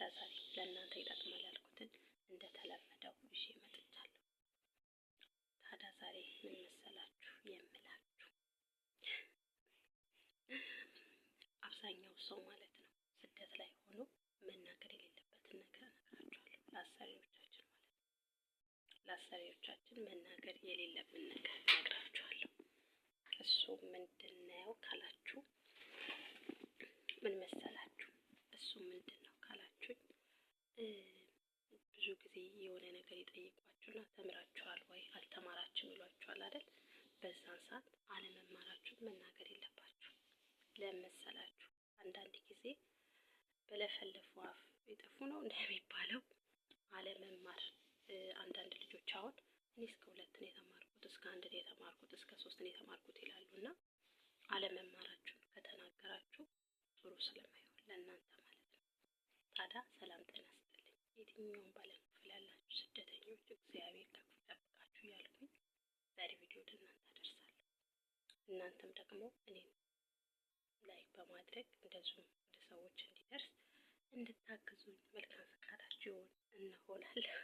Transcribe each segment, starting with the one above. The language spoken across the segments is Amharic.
ታዲያ ዛሬ ለእናንተ ይጠቅማል ያልኩትን እንደተለመደው ይዤ መጥቻለሁ። ታዲያ ዛሬ ምን መሰላችሁ የምላችሁ፣ አብዛኛው ሰው ማለት ነው ስደት ላይ ሆኖ መናገር የሌለበትን ነገር እነግራችኋለሁ። ለአሰሪዎቻችን ማለት ነው፣ ለአሰሪዎቻችን መናገር የሌለብን ነገር እነግራችኋለሁ። እሱ ምንድን ነው ካላችሁ፣ ምን መሰላችሁ? እሱ ምንድን ነው ካላችሁኝ፣ ብዙ ጊዜ የሆነ ነገር ይጠይቋችሁና ተምራችኋል ወይ አልተማራችሁም ይሏችኋል አይደል? በዛን ሰዓት አለመማራችሁን መናገር የለባችሁ። ለምን መሰላችሁ? አንዳንድ ጊዜ በለፈለፉ አፍ የጠፉ ነው እንደሚባለው አለመማር። አንዳንድ ልጆች አሁን እኔ እስከ 2 ነው የተማርኩት፣ እስከ 1 ነው የተማርኩት፣ እስከ 3 ነው የተማርኩት ይላሉና አለመማራችሁን ከተናገራችሁ ጥሩ ስለማይሆን ለእናንተ ማለት ነው። ታዲያ ሰላም ጤና ይስጥልኝ። የትኛውም ባለም ክፍል ያላችሁ ስደተኞች እግዚአብሔር ከክፉ ይጠብቃችሁ እያልኩኝ ዛሬ ቪዲዮ ወደ እናንተ አደርሳለሁ። እናንተም ደግሞ እኔን ላይክ በማድረግ እንደዚሁም ወደ ሰዎች እንዲደርስ እንድታግዙኝ መልካም ፈቃዳችሁ እንሆናለን።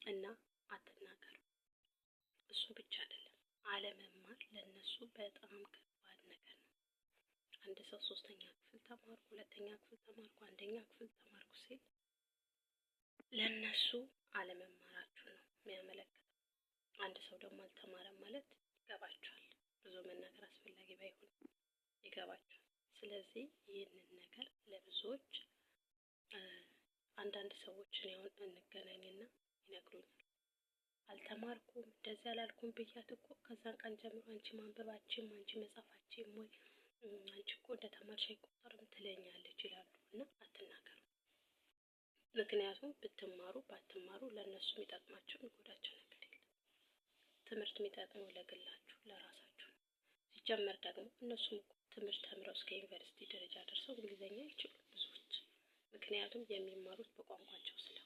እና አትናገሩ። እሱ ብቻ አይደለም፣ አለመማር ለነሱ በጣም ከባድ ነገር ነው። አንድ ሰው 3ኛ ክፍል ተማርኩ፣ 2ኛ ክፍል ተማርኩ፣ 1ኛ ክፍል ተማርኩ ሲል ለነሱ አለመማራችሁ ነው የሚያመለክተው። አንድ ሰው ደግሞ አልተማረም ማለት ይገባችኋል። ብዙ መናገር አስፈላጊ ባይሆን ይገባችኋል። ስለዚህ ይህንን ነገር ለብዙዎች አንዳንድ ሰዎችን ያውን እንገናኝና ይነግሩኛል፣ አልተማርኩም እንደዚህ አላልኩም ብያት እኮ ከዛን ቀን ጀምሮ አንቺ ማንበባችን አንቺ መጻፋችን ወይ አንቺ እኮ እንደተማርሽ አይቆጠርም ትለኛለች ይላሉ። እና አትናገሩ። ምክንያቱም ብትማሩ ባትማሩ ለእነሱ የሚጠቅማቸው የሚጎዳቸው ነገር የለም። ትምህርት የሚጠቅመው ለግላችሁ ለራሳችሁ ነው። ሲጀመር ደግሞ እነሱም ትምህርት ተምረው እስከ ዩኒቨርሲቲ ደረጃ ደርሰው እንግሊዘኛ አይችሉም ብዙዎች፣ ምክንያቱም የሚማሩት በቋንቋቸው ስለሆነ።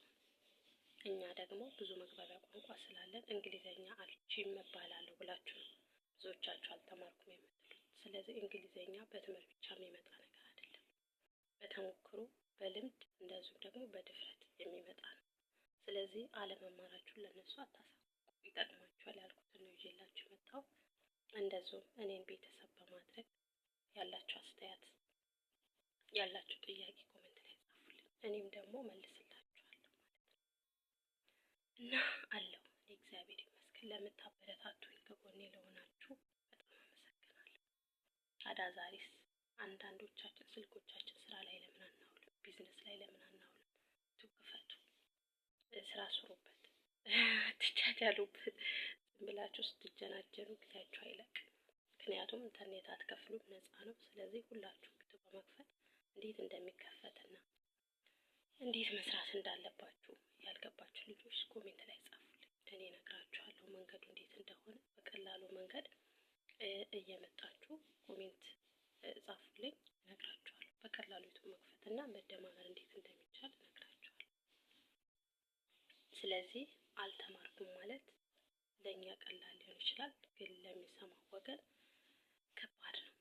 እኛ ደግሞ ብዙ መግባቢያ ቋንቋ ስላለን እንግሊዘኛ አልችልም እባላለሁ ብላችሁ ነው ብዙዎቻችሁ አልተማርኩም የምትሉት። ስለዚህ እንግሊዘኛ በትምህርት ብቻ የሚመጣ ነገር አይደለም፣ በተሞክሮ በልምድ እንደዚሁ ደግሞ በድፍረት የሚመጣ ነው። ስለዚህ አለመማራችሁን ለነሱ አታሳውቁ። ይጠቅማችኋል ያልኩትን ነው ይዤላችሁ የመጣው። እንደዚሁም እኔን ቤተሰብ በማድረግ ያላችሁ አስተያየት ያላችሁ ጥያቄ ኮሜንት ላይ ጻፉልኝ፣ እኔም ደግሞ መልስላችኋለሁ ማለት ነው። እና አለው እኔ እግዚአብሔር ይመስገን ለምታበረታቱኝ ከጎኔ ለሆናችሁ በጣም አመሰግናለሁ። ታዲያ ዛሬስ አንዳንዶቻችን ስልኮቻችን ስራ ላይ ለምን አናውልም? ቢዝነስ ላይ ለምን አናውልም? ትክፈቱ፣ ስራ ስሩበት፣ አትጃጃሉበት። ዝም ብላችሁ ስትጀናጀኑ ጊዜያችሁ አይለቅም። ምክንያቱም ኢንተርኔት አትከፍሉም፣ ነፃ ነው። ስለዚህ ሁላችሁም ቪዲዮ በመክፈት እንዴት እንደሚከፈትና እንዴት መስራት እንዳለባችሁ ያልገባችሁ ልጆች ኮሜንት ላይ ጻፉልኝ፣ እኔ እነግራችኋለሁ መንገዱ እንዴት እንደሆነ። በቀላሉ መንገድ እየመጣችሁ ኮሜንት ጻፉልኝ፣ እነግራችኋለሁ። በቀላሉ ዩቲዩብ መክፈትና መደማመር እንዴት እንደሚቻል እነግራችኋለሁ። ስለዚህ አልተማርኩም ማለት ለእኛ ቀላል ሊሆን ይችላል፣ ግን ለሚሰማው ወገን ከባድ ነው።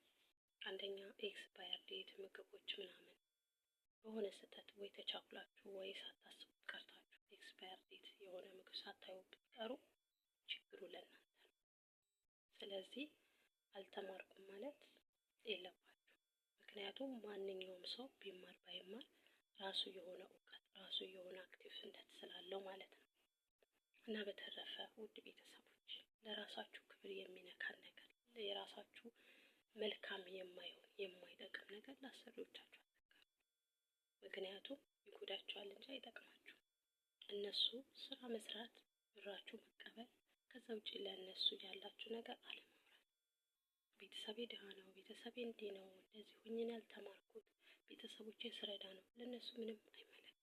አንደኛ ኤክስፓየር ዴት ምግቦች ምናምን በሆነ ስህተት ወይ ተቻኩላችሁ ወይ ሳታስቡት ቀርታችሁ ኤክስፓየር ዴት የሆነ ምግብ ሳታዩ ብትቀሩ ችግሩ ለእናንተ ነው። ስለዚህ አልተማርኩም ማለት የለባችሁ። ምክንያቱም ማንኛውም ሰው ቢማር ባይማር ራሱ የሆነ እውቀት ራሱ የሆነ አክቲቭነት ስላለው ማለት ነው። እና በተረፈ ውድ ቤተሰቦች ለራሳችሁ ክብር የሚነካን ነገር፣ የራሳችሁ መልካም የማይሆን የማይጠቅም ነገር ለአሰሪዎቻችሁ አትናገሩ። ምክንያቱም ይጎዳቸዋል እንጂ አይጠቅማችሁ። እነሱ ስራ መስራት፣ ብራችሁ መቀበል፣ ከዛ ውጭ ለእነሱ ያላችሁ ነገር አለማውራት። ቤተሰቤ ድሃ ነው፣ ቤተሰቤ እንዲህ ነው፣ እንደዚህ ሆኜ ያልተማርኩት፣ ቤተሰቦቼ ስረዳ ነው፣ ለእነሱ ምንም አይመለከትም።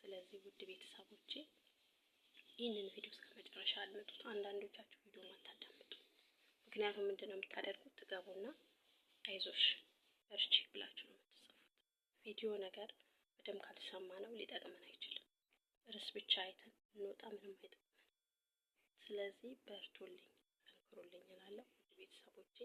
ስለዚህ ውድ ቤተሰቦቼ ይህንን ቪዲዮ እስከ መጨረሻ አድምጡት። አንዳንዶቻችሁ ቪዲዮ ማታዳምጡ፣ ምክንያቱም ምንድነው የምታደርጉት? ትገቡና አይዞሽ በርቺ ብላችሁ ነው የምትጽፉት። ቪዲዮ ነገር በደንብ ካልሰማ ነው ሊጠቅመን አይችልም። ርዕስ ብቻ አይተን እንወጣ ምንም አይጠቅመን። ስለዚህ በርቱልኝ፣ ጠንክሩልኝ እላለሁ። ውድ ቤተሰቦቼ